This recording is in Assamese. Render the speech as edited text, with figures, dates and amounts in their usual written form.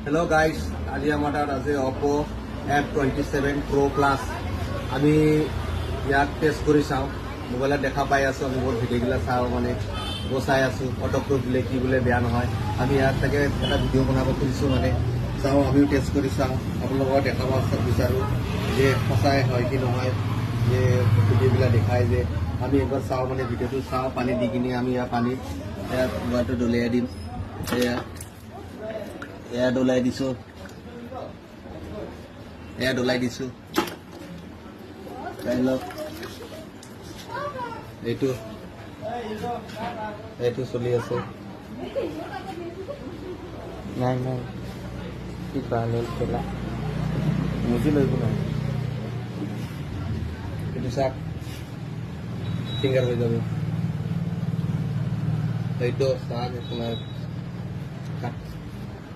हेलो गाइस, आज आमार तात आछे Oppo F27 Pro Plus। আমি ইয়াক টেস্ট কৰি চাওঁ। মোবাইলত দেখা পাই আছোঁ, আমি বহুত ভিডিঅ'বিলাক চাওঁ, মানে বচাই আছোঁ অট'প্ৰো বোলে কি বোলে বেয়া নহয়। আমি ইয়াত তাকে এটা ভিডিঅ' বনাব খুজিছোঁ, মানে চাওঁ, আমিও টেস্ট কৰি চাওঁ, আপোনালোকক দেখাব বিচাৰোঁ যে সঁচাই হয় কি নহয়, যে ভিডিঅ'বিলাক দেখায় যে আমি এবাৰ চাওঁ, মানে ভিডিঅ'টো চাওঁ, পানী দি কিনে আমি ইয়াৰ পানীত ইয়াত মোবাইলটো দলিয়াই দিম। এয়া দলাই দিছোঁ, এয়া দলাই দিছোঁ। চাই লওক, এইটো চলি আছে। নাই নাই কি পালে খেলা মুজি লৈ নাই, এইটো চাক ফিংগাৰ হৈ যাব। এইটো চাক আপোনাৰ